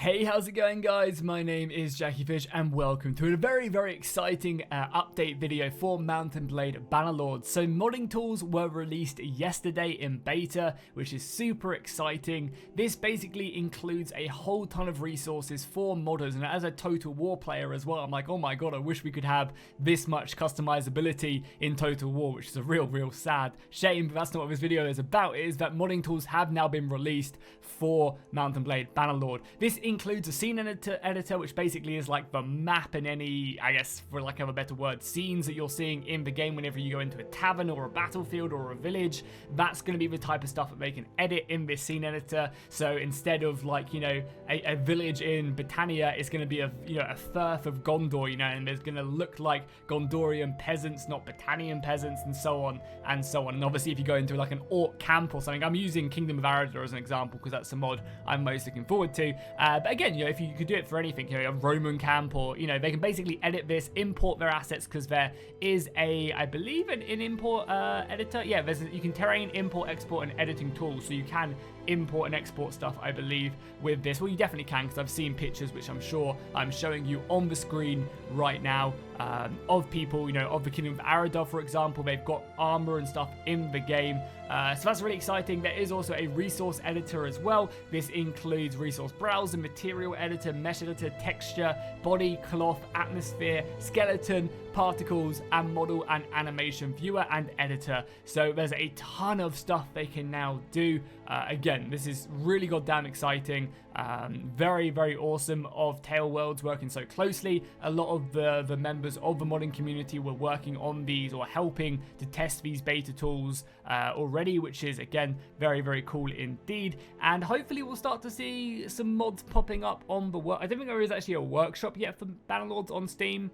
Hey, how's it going, guys? My name is Jackie Fish and welcome to a very exciting update video for Mount & Blade Bannerlord. So modding tools were released yesterday in beta, which is super exciting. This basically includes a whole ton of resources for modders, and as a Total War player as well, I'm like, oh my god, I wish we could have this much customizability in Total War, which is a real sad shame, but that's not what this video is about. It is that modding tools have now been released for Mount & Blade Bannerlord. This includes a scene editor, which basically is like the map and any, I guess for lack of a better word, scenes that you're seeing in the game whenever you go into a tavern or a battlefield or a village. That's going to be the type of stuff that they can edit in this scene editor. So instead of like, you know, a village in Britannia, it's going to be a firth of Gondor, you know, and there's going to look like Gondorian peasants, not Britannian peasants, and so on and so on. And obviously if you go into like an orc camp or something, I'm using Kingdom of Arador as an example because that's the mod I'm most looking forward to. But again, you know, if you could do it for anything, you know, a Roman camp, or, you know, they can basically edit this, import their assets, because there is I believe an import editor. Yeah, you can terrain, import, export, and editing tools, so you can import and export stuff, I believe, with this. Well, you definitely can, because I've seen pictures, which I'm sure I'm showing you on the screen right now, of people, you know, of the Kingdom of Arador, for example. They've got armor and stuff in the game, so that's really exciting. There is also a resource editor as well. This includes resource browser, material editor, mesh editor, texture, body, cloth, atmosphere, skeleton, particles, and model and animation viewer and editor. So there's a ton of stuff they can now do. Again, this is really goddamn exciting. Very awesome of Tale Worlds working so closely. A lot of the members of the modding community were working on these or helping to test these beta tools already, which is again very cool indeed. And hopefully we'll start to see some mods popping up on the I don't think there is actually a workshop yet for Bannerlords on Steam.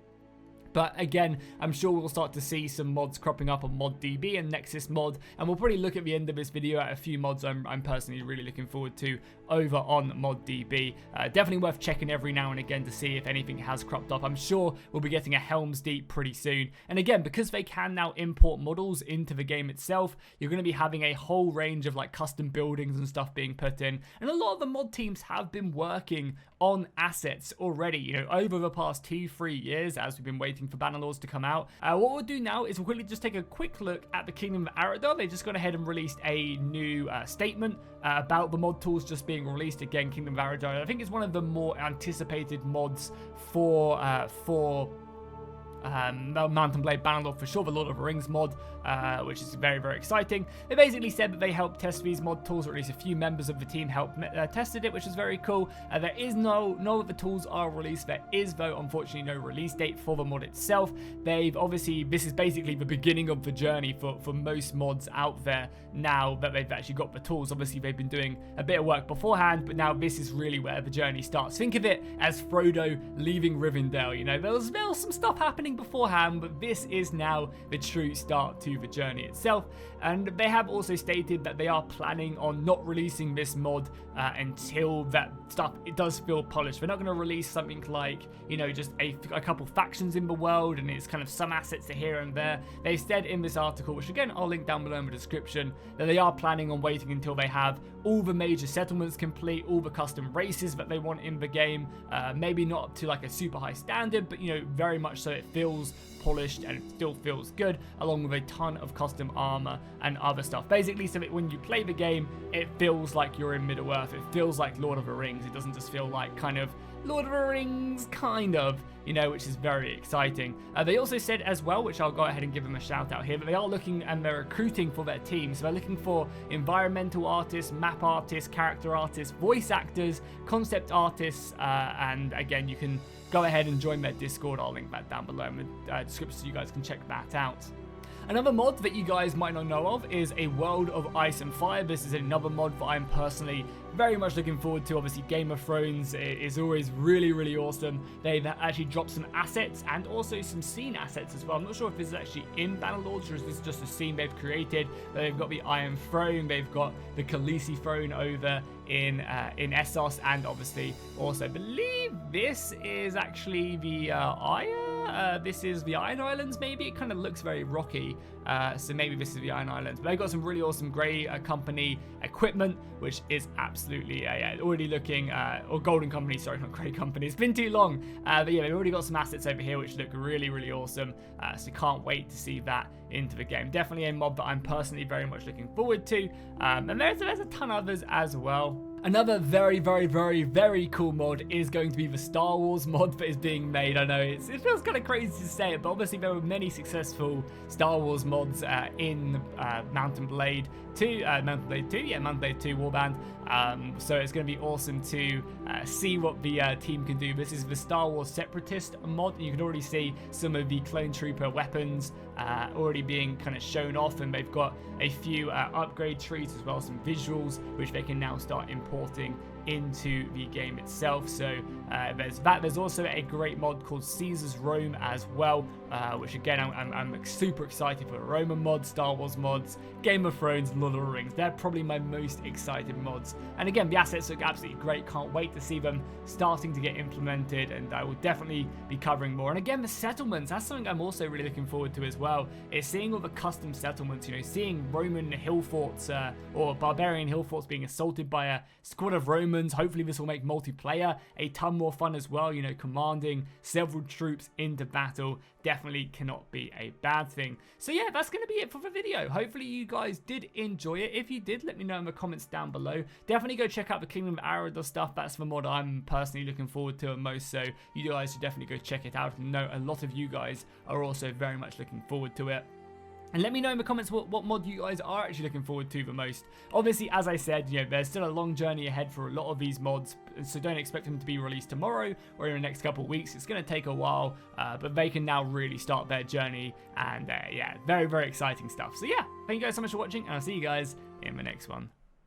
But again, I'm sure we'll start to see some mods cropping up on ModDB and Nexus Mod, and we'll probably look at the end of this video at a few mods I'm personally really looking forward to over on ModDB. Definitely worth checking every now and again to see if anything has cropped up. I'm sure we'll be getting a Helm's Deep pretty soon. And again, because they can now import models into the game itself, you're going to be having a whole range of like custom buildings and stuff being put in. And a lot of the mod teams have been working on assets already, you know, over the past 2-3 years as we've been waiting for Bannerlords to come out. What we'll do now is we'll quickly just take a quick look at the Kingdom of Arador. They just gone ahead and released a new statement about the mod tools just being released. Again, Kingdom of Arador, I think it's one of the more anticipated mods for Mount & Blade Bannerlord for sure, the Lord of the Rings mod, which is very exciting. They basically said that they helped test these mod tools, or at least a few members of the team helped tested it, which is very cool. There is no of the tools are released. There is, though, unfortunately, no release date for the mod itself. They've obviously, this is basically the beginning of the journey for most mods out there now that they've actually got the tools. Obviously, they've been doing a bit of work beforehand, but now this is really where the journey starts. Think of it as Frodo leaving Rivendell. You know, there was some stuff happening beforehand, but this is now the true start to the journey itself. And they have also stated that they are planning on not releasing this mod until that stuff does feel polished. They're not going to release something like, you know, just a couple factions in the world and it's kind of some assets to here and there. They said in this article, which again I'll link down below in the description, that they are planning on waiting until they have all the major settlements complete, all the custom races that they want in the game, maybe not up to like a super high standard, but, you know, very much so it feels polished and it still feels good, along with a ton of custom armor and other stuff, basically, so that when you play the game it feels like you're in Middle-earth. It feels like Lord of the Rings. It doesn't just feel like kind of Lord of the Rings, kind of, you know, which is very exciting. They also said as well, which I'll go ahead and give them a shout out here, that they are looking and they're recruiting for their team. So they're looking for environmental artists, map artists, character artists, voice actors, concept artists, and again, you can go ahead and join their Discord. I'll link that down below in the description so you guys can check that out. Another mod that you guys might not know of is a World of Ice and Fire. This is another mod that I'm personally very much looking forward to. Obviously, Game of Thrones is always really awesome. They've actually dropped some assets and also some scene assets as well. I'm not sure if this is actually in Bannerlord or is this just a scene they've created. But they've got the Iron Throne, they've got the Khaleesi Throne over in Essos, and obviously also I believe this is actually the Iron This is the Iron Islands, maybe? It kind of looks very rocky, so maybe this is the Iron Islands. But they've got some really awesome Grey Company equipment, which is absolutely already looking, or Golden Company, sorry, not Grey Company. It's been too long. But yeah, they've already got some assets over here which look really, really awesome. So can't wait to see that into the game. Definitely a mod that I'm personally very much looking forward to. And there's a ton of others as well. Another very, very, very, very cool mod is going to be the Star Wars mod that is being made. I know it feels kind of crazy to say it, but obviously there were many successful Star Wars mods in Mount & Blade 2, Mount & Blade 2 Warband. So it's going to be awesome to see what the team can do. This is the Star Wars Separatist mod, and you can already see some of the Clone Trooper weapons already being kind of shown off, and they've got a few upgrade trees as well, some visuals which they can now start importing into the game itself. So there's that. There's also a great mod called Caesar's Rome as well, which again I'm super excited for. Roman mods, Star Wars mods, Game of Thrones, Lord of the Rings. They're probably my most excited mods. And again, the assets look absolutely great. Can't wait to see them starting to get implemented, and I will definitely be covering more. And again, the settlements, that's something I'm also really looking forward to as well, is seeing all the custom settlements, you know, seeing Roman hill forts or barbarian hill forts being assaulted by a squad of Romans. Hopefully this will make multiplayer a ton more fun as well, you know, commanding several troops into battle. Definitely cannot be a bad thing. So yeah, that's going to be it for the video. Hopefully you guys did enjoy it. If you did, let me know in the comments down below. Definitely go check out the Kingdom of Arador stuff. That's the mod I'm personally looking forward to most, so you guys should definitely go check it out. And know a lot of you guys are also very much looking forward to it. And let me know in the comments what mod you guys are actually looking forward to the most. Obviously, as I said, you know, there's still a long journey ahead for a lot of these mods, so don't expect them to be released tomorrow or in the next couple of weeks. It's going to take a while, but they can now really start their journey, and yeah, very, very exciting stuff. So yeah, thank you guys so much for watching, and I'll see you guys in the next one.